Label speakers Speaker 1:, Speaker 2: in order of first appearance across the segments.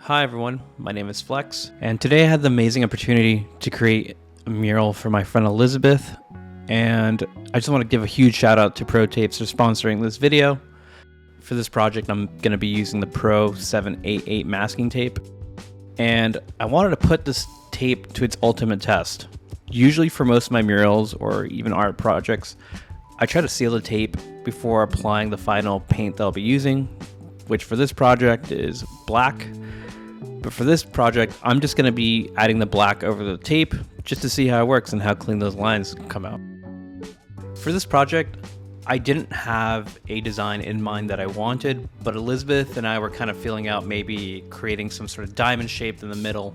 Speaker 1: Hi everyone, my name is Flex, and today I had the amazing opportunity to create a mural for my friend Elizabeth, and I just want to give a huge shout out to Pro Tapes for sponsoring this video. For this project, I'm going to be using the Pro 788 masking tape, and I wanted to put this tape to its ultimate test. Usually for most of my murals or even art projects, I try to seal the tape before applying the final paint that I'll be using, which for this project is black. But for this project, I'm just going to be adding the black over the tape just to see how it works and how clean those lines come out. For this project, I didn't have a design in mind that I wanted, but Elizabeth and I were kind of feeling out maybe creating some sort of diamond shape in the middle.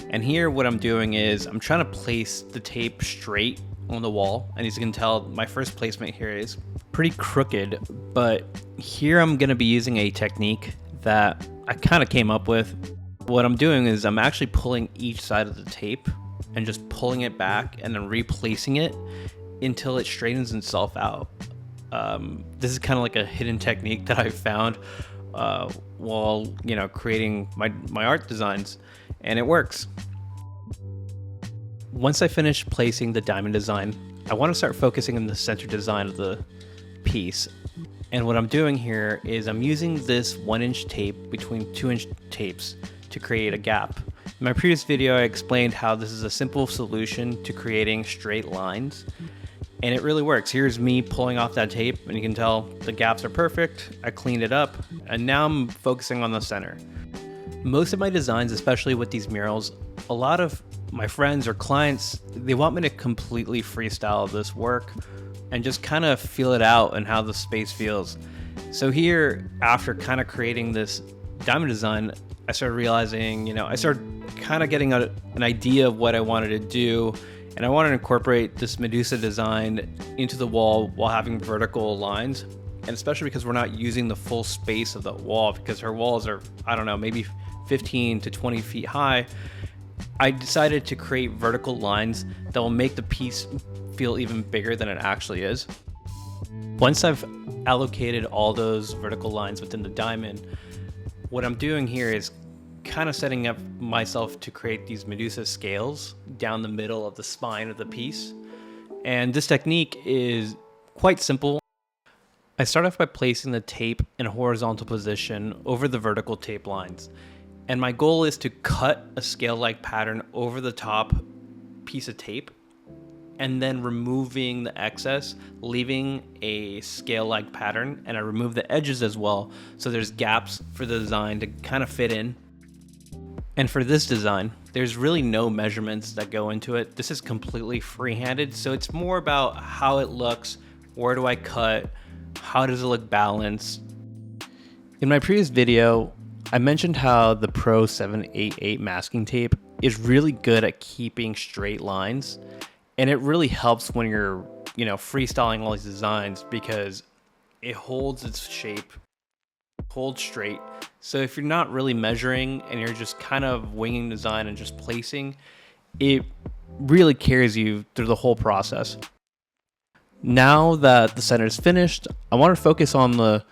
Speaker 1: And here what I'm doing is I'm trying to place the tape straight on the wall. And as you can tell, my first placement here is pretty crooked, but here I'm going to be using a technique that I kind of came up with. What I'm doing is I'm actually pulling each side of the tape and just pulling it back and then replacing it until it straightens itself out. This is kind of like a hidden technique that I found while creating my art designs, and it works. Once I finish placing the diamond design, I want to start focusing on the center design of the piece. And what I'm doing here is I'm using this 1-inch tape between 2-inch tapes to create a gap. In my previous video, I explained how this is a simple solution to creating straight lines, and it really works. Here's me pulling off that tape, and you can tell the gaps are perfect. I cleaned it up, and now I'm focusing on the center. Most of my designs, especially with these murals, a lot of my friends or clients, they want me to completely freestyle this work and just kind of feel it out and how the space feels. So here, after kind of creating this diamond design, I started realizing, I started kind of getting an idea of what I wanted to do, and I wanted to incorporate this Medusa design into the wall while having vertical lines, and especially because we're not using the full space of the wall, because her walls are, maybe 15 to 20 feet high. I decided to create vertical lines that will make the piece feel even bigger than it actually is. Once I've allocated all those vertical lines within the diamond, what I'm doing here is kind of setting up myself to create these Medusa scales down the middle of the spine of the piece. And this technique is quite simple. I start off by placing the tape in a horizontal position over the vertical tape lines. And my goal is to cut a scale-like pattern over the top piece of tape and then removing the excess, leaving a scale-like pattern, and I remove the edges as well, so there's gaps for the design to kind of fit in. And for this design, there's really no measurements that go into it. This is completely free-handed, so it's more about how it looks, where do I cut, how does it look balanced. In my previous video, I mentioned how the Pro 788 masking tape is really good at keeping straight lines. And it really helps when you're, freestyling all these designs because it holds its shape, holds straight. So if you're not really measuring and you're just kind of winging design and just placing, it really carries you through the whole process. Now that the center is finished, I want to focus on the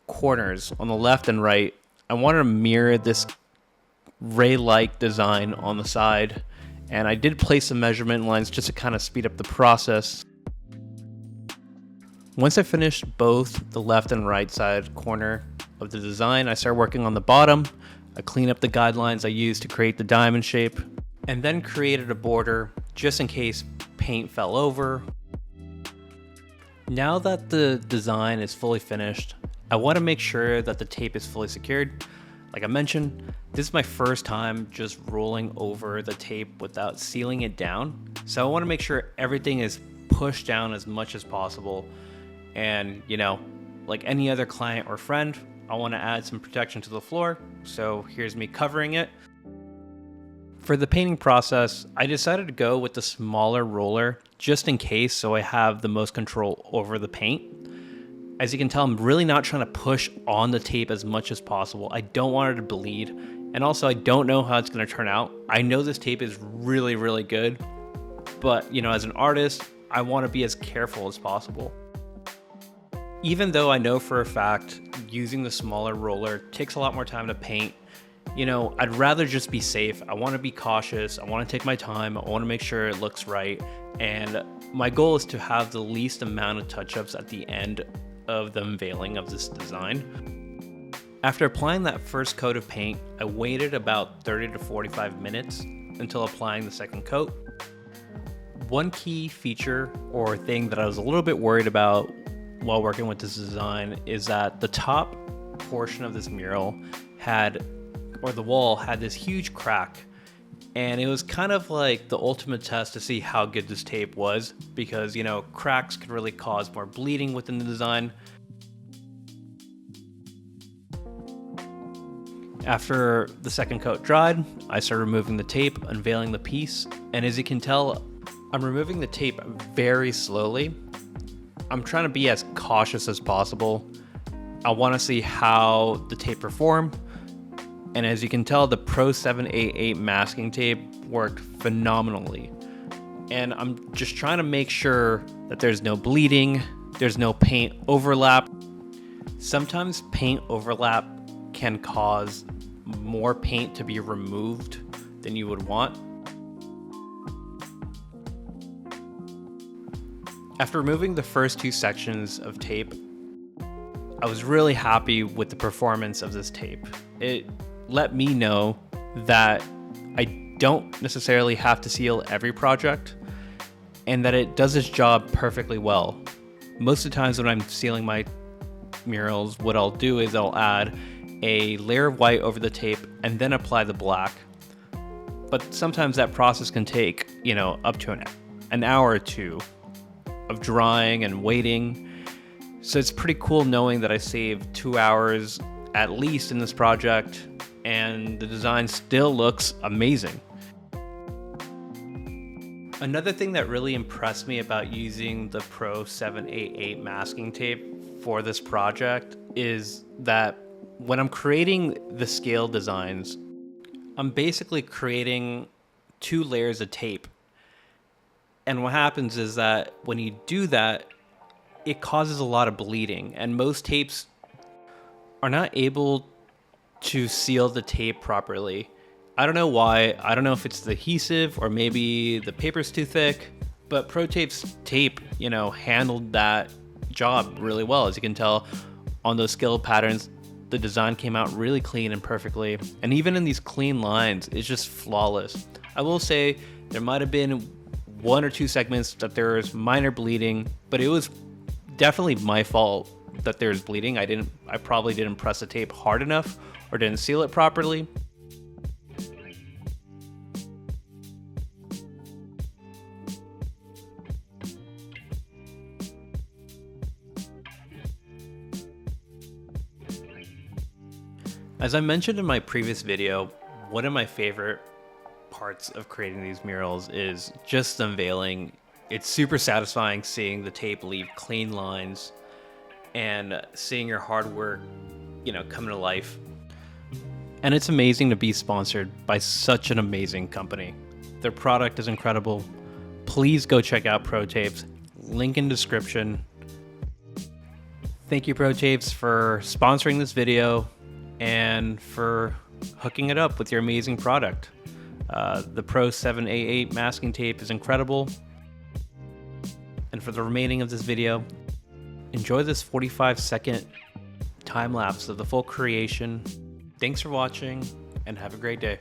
Speaker 1: corners on the left and right. I want to mirror this ray-like design on the side. And I did place some measurement lines just to kind of speed up the process. Once I finished both the left and right side corner of the design, I started working on the bottom. I cleaned up the guidelines I used to create the diamond shape, and then created a border just in case paint fell over. Now that the design is fully finished, I want to make sure that the tape is fully secured. Like I mentioned, this is my first time just rolling over the tape without sealing it down. So I want to make sure everything is pushed down as much as possible. And, like any other client or friend, I want to add some protection to the floor. So here's me covering it. For the painting process, I decided to go with the smaller roller just in case, so I have the most control over the paint. As you can tell, I'm really not trying to push on the tape as much as possible. I don't want it to bleed. And also, I don't know how it's going to turn out. I know this tape is really, really good. But, as an artist, I want to be as careful as possible. Even though I know for a fact using the smaller roller takes a lot more time to paint, You know, I'd rather just be safe. I want to be cautious. I want to take my time. I want to make sure it looks right. And my goal is to have the least amount of touch-ups at the end of the unveiling of this design. After applying that first coat of paint, I waited about 30 to 45 minutes until applying the second coat. One key feature or thing that I was a little bit worried about while working with this design is that the top portion of this mural the wall had this huge crack, and it was kind of like the ultimate test to see how good this tape was, because, you know, cracks could really cause more bleeding within the design. After the second coat dried, I started removing the tape, unveiling the piece, and as you can tell, I'm removing the tape very slowly. I'm trying to be as cautious as possible. I want to see how the tape performed. And as you can tell, the Pro 788 masking tape worked phenomenally. And I'm just trying to make sure that there's no bleeding, there's no paint overlap. Sometimes paint overlap can cause more paint to be removed than you would want. After removing the first two sections of tape, I was really happy with the performance of this tape. It let me know that I don't necessarily have to seal every project and that it does its job perfectly well. Most of the times when I'm sealing my murals, what I'll do is I'll add a layer of white over the tape and then apply the black. But sometimes that process can take, you know, up to an hour or two of drying and waiting. So it's pretty cool knowing that I saved 2 hours at least in this project, and the design still looks amazing. Another thing that really impressed me about using the Pro 788 masking tape for this project is that when I'm creating the scale designs, I'm basically creating 2 layers of tape. And what happens is that when you do that, it causes a lot of bleeding, and most tapes are not able to seal the tape properly. I don't know why. I don't know if it's the adhesive or maybe the paper's too thick, but Pro Tape's tape, you know, handled that job really well. As you can tell on those scale patterns, the design came out really clean and perfectly. And even in these clean lines, it's just flawless. I will say there might have been 1 or 2 segments that there was minor bleeding, but it was definitely my fault that there's bleeding. I probably didn't press the tape hard enough or didn't seal it properly. As I mentioned in my previous video, one of my favorite parts of creating these murals is just the unveiling. It's super satisfying seeing the tape leave clean lines and seeing your hard work, you know, come to life. And it's amazing to be sponsored by such an amazing company. Their product is incredible. Please go check out Pro Tapes. Link in description. Thank you, Pro Tapes, for sponsoring this video and for hooking it up with your amazing product. The Pro 788 masking tape is incredible. And for the remaining of this video, enjoy this 45-second time lapse of the full creation. Thanks for watching, and have a great day.